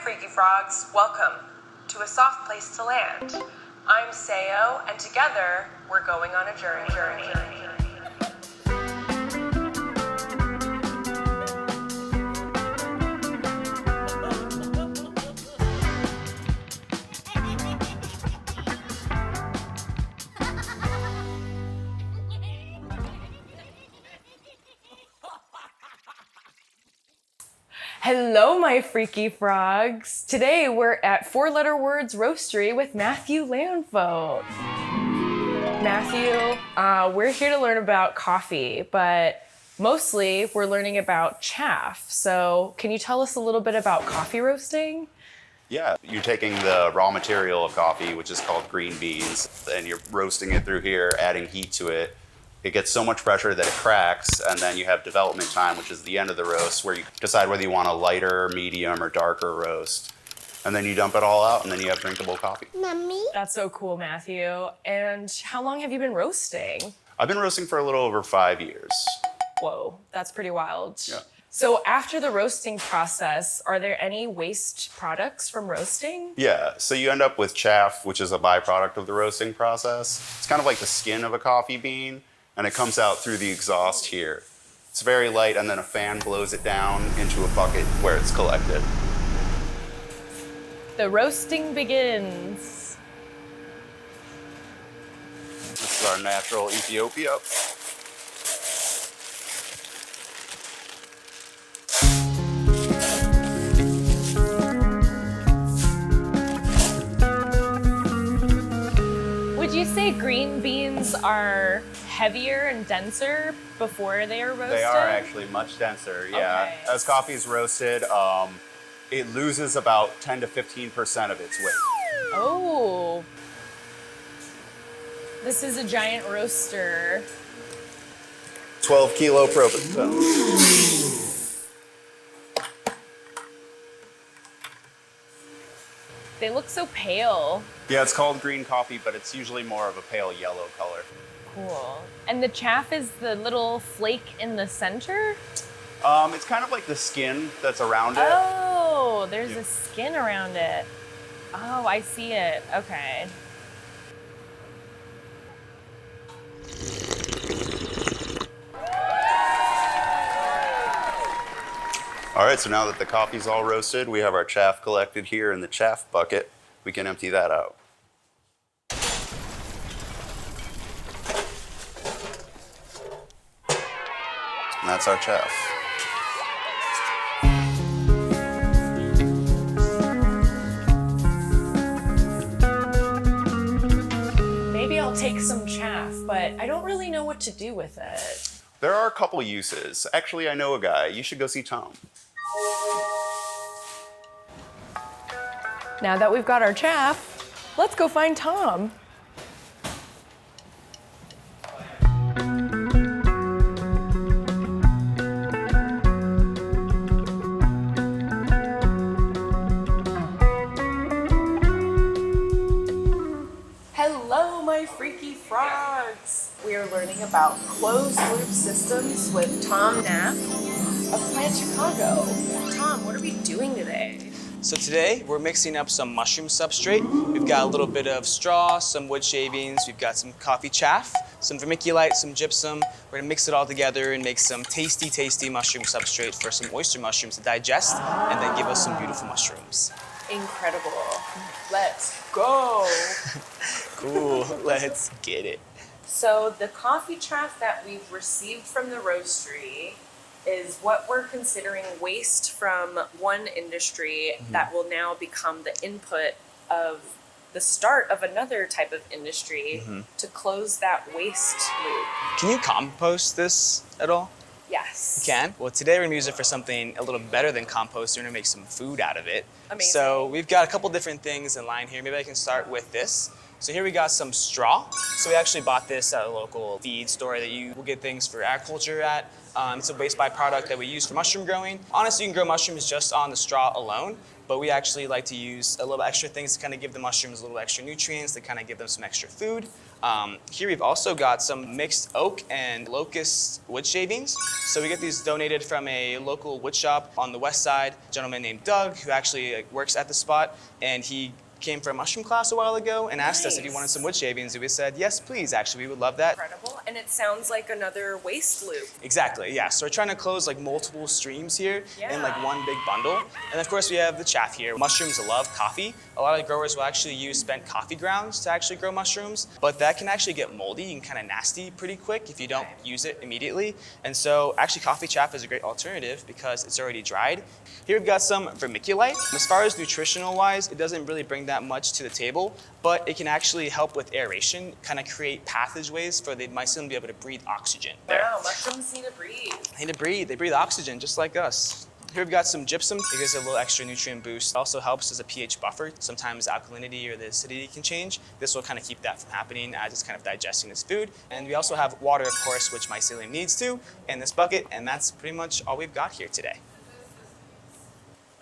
Freaky Frogs, welcome to a soft place to land. I'm Seo, and together we're going on a journey. Hello, my freaky frogs. Today we're at Four Letter Words Roastery with Matthew Landvogt. Matthew, we're here to learn about coffee, but mostly we're learning about chaff. So can you tell us a little bit about coffee roasting? Yeah, you're taking the raw material of coffee, which is called green beans, and you're roasting it through here, adding heat to it. It gets so much pressure that it cracks, and then you have development time, which is the end of the roast, where you decide whether you want a lighter, medium, or darker roast. And then you dump it all out, and then you have drinkable coffee. Mommy? That's so cool, Matthew. And how long have you been roasting? I've been roasting for a little over 5 years. Whoa, that's pretty wild. Yeah. So after the roasting process, are there any waste products from roasting? Yeah, so you end up with chaff, which is a byproduct of the roasting process. It's kind of like the skin of a coffee bean, and it comes out through the exhaust here. It's very light, and then a fan blows it down into a bucket where it's collected. The roasting begins. This is our natural Ethiopia. Would you say green beans are heavier and denser before they are roasted? They are actually much denser, yeah. Okay. As coffee is roasted, it loses about 10 to 15% of its weight. Oh. This is a giant roaster. 12 kilo propane. They look so pale. Yeah, it's called green coffee, but it's usually more of a pale yellow color. Cool. And the chaff is the little flake in the center? It's kind of like the skin that's around it. Oh, there's a skin around it. Oh, I see it. Okay. All right, so now that the coffee's all roasted, we have our chaff collected here in the chaff bucket. We can empty that out. And that's our chaff. Maybe I'll take some chaff, but I don't really know what to do with it. There are a couple uses. Actually, I know a guy. You should go see Tom. Now that we've got our chaff, let's go find Tom. Hello, my freaky frogs. We are learning about closed loop systems with Tom Knapp of Plant Chicago. Tom, what are we doing today? So today we're mixing up some mushroom substrate. We've got a little bit of straw, some wood shavings, we've got some coffee chaff, some vermiculite, some gypsum. We're gonna mix it all together and make some tasty, tasty mushroom substrate for some oyster mushrooms to digest and then give us some beautiful mushrooms. Incredible. Let's go. Cool, let's get it. So the coffee chaff that we've received from the roastery is what we're considering waste from one industry that will now become the input of the start of another type of industry to close that waste loop. Can you compost this at all? Yes. You can? Well, today we're gonna use it for something a little better than compost. We're gonna make some food out of it. Amazing. So we've got a couple different things in line here. Maybe I can start with this. So here we got some straw. So we actually bought this at a local feed store that you will get things for agriculture at. It's a waste byproduct that we use for mushroom growing. Honestly, you can grow mushrooms just on the straw alone, but we actually like to use a little extra things to kind of give the mushrooms a little extra nutrients, to kind of give them some extra food. Here we've also got some mixed oak and locust wood shavings. So we get these donated from a local wood shop on the west side, a gentleman named Doug, who actually works at the spot, and he came for a mushroom class a while ago and asked us if he wanted some wood shavings, and we said, yes, please, actually, we would love that. Incredible, and it sounds like another waste loop. Exactly, yeah. So we're trying to close like multiple streams here in like Yeah. one big bundle. And of course we have the chaff here. Mushrooms love coffee. A lot of growers will actually use spent coffee grounds to actually grow mushrooms, but that can actually get moldy and kind of nasty pretty quick if you don't use it immediately. And so actually coffee chaff is a great alternative because it's already dried. Here we've got some vermiculite. As far as nutritional wise, it doesn't really bring that much to the table, but it can actually help with aeration, kind of create passageways for the mycelium to be able to breathe oxygen. Wow, mushrooms need to breathe. They need to breathe. They breathe oxygen just like us. Here we've got some gypsum. It gives it a little extra nutrient boost. It also helps as a pH buffer. Sometimes the alkalinity or the acidity can change. This will kind of keep that from happening as it's kind of digesting its food. And we also have water, of course, which mycelium needs to in this bucket. And that's pretty much all we've got here today.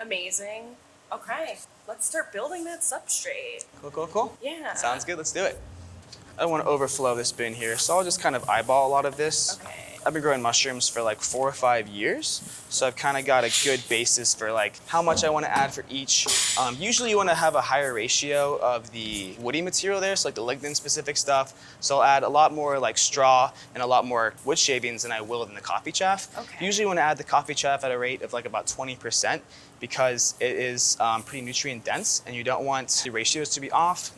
Amazing. Okay, let's start building that substrate. Cool, cool, cool. Yeah. Sounds good. Let's do it. I don't want to overflow this bin here, so I'll just kind of eyeball a lot of this. Okay. I've been growing mushrooms for like 4 or 5 years, so I've kind of got a good basis for like how much I want to add for each. Usually you want to have a higher ratio of the woody material there, so like the lignin-specific stuff. So I'll add a lot more like straw and a lot more wood shavings than I will in the coffee chaff. Okay. Usually you want to add the coffee chaff at a rate of like about 20% because it is pretty nutrient dense and you don't want the ratios to be off.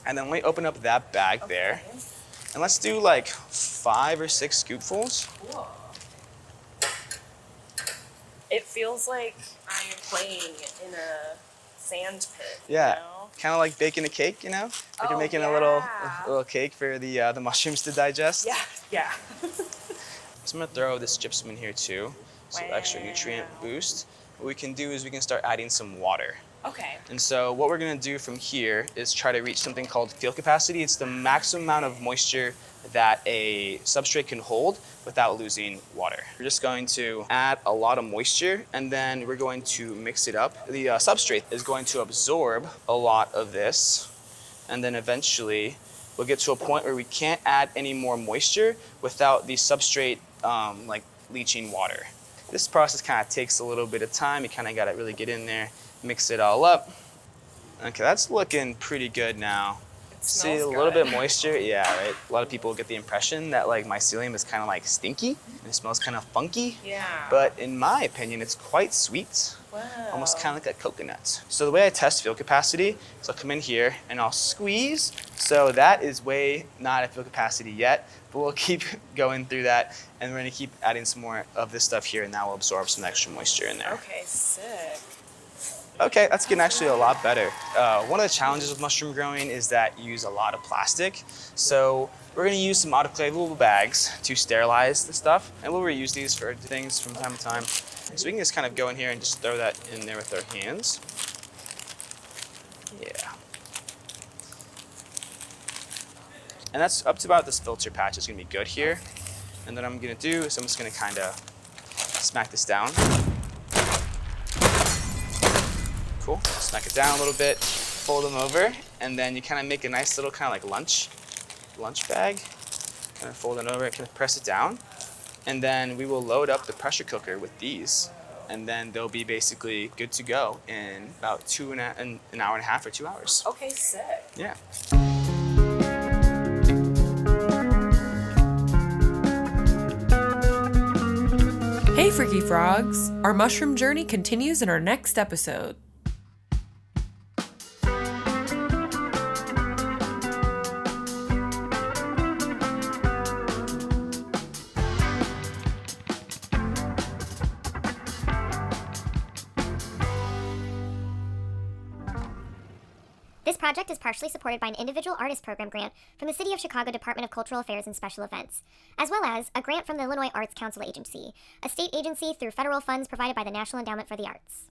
And then let me open up that bag there. And let's do like 5 or 6 scoopfuls. Cool. It feels like I am playing in a sand pit. Yeah, You know? kind of like baking a cake, you know? Like you're Oh, making yeah. a little cake for the mushrooms to digest. Yeah, yeah. So I'm gonna throw this gypsum in here too, so extra nutrient Wow. boost. What we can do is we can start adding some water. Okay. And so what we're gonna do from here is try to reach something called field capacity. It's the maximum amount of moisture that a substrate can hold without losing water. We're just going to add a lot of moisture and then we're going to mix it up. The substrate is going to absorb a lot of this and then eventually we'll get to a point where we can't add any more moisture without the substrate like leaching water. This process kind of takes a little bit of time. You kind of got to really get in there, mix it all up. Okay, that's looking pretty good now. See a little bit of moisture, yeah, right? A lot of people get the impression that like mycelium is kind of like stinky and it smells kind of funky. Yeah. But in my opinion, it's quite sweet. Wow. Almost kind of like a coconut. So the way I test field capacity is I'll come in here and I'll squeeze. So that is way not at field capacity yet, but we'll keep going through that and we're gonna keep adding some more of this stuff here and that will absorb some extra moisture in there. Okay, sick. Okay, that's getting actually a lot better. One of the challenges with mushroom growing is that you use a lot of plastic. So we're gonna use some autoclavable bags to sterilize the stuff, and we'll reuse these for things from time to time. So we can just kind of go in here and just throw that in there with our hands. Yeah. And that's up to about this filter patch is gonna be good here. And then what I'm gonna do is I'm just gonna kind of smack this down. Cool, smack it down a little bit, fold them over, and then you kind of make a nice little kind of like lunch bag. Kind of fold it over, kind of press it down, and then we will load up the pressure cooker with these, and then they'll be basically good to go in about an hour and a half or 2 hours. Okay, sick. Yeah. Hey, Freaky Frogs! Our mushroom journey continues in our next episode. This project is partially supported by an individual artist program grant from the City of Chicago Department of Cultural Affairs and Special Events, as well as a grant from the Illinois Arts Council Agency, a state agency through federal funds provided by the National Endowment for the Arts.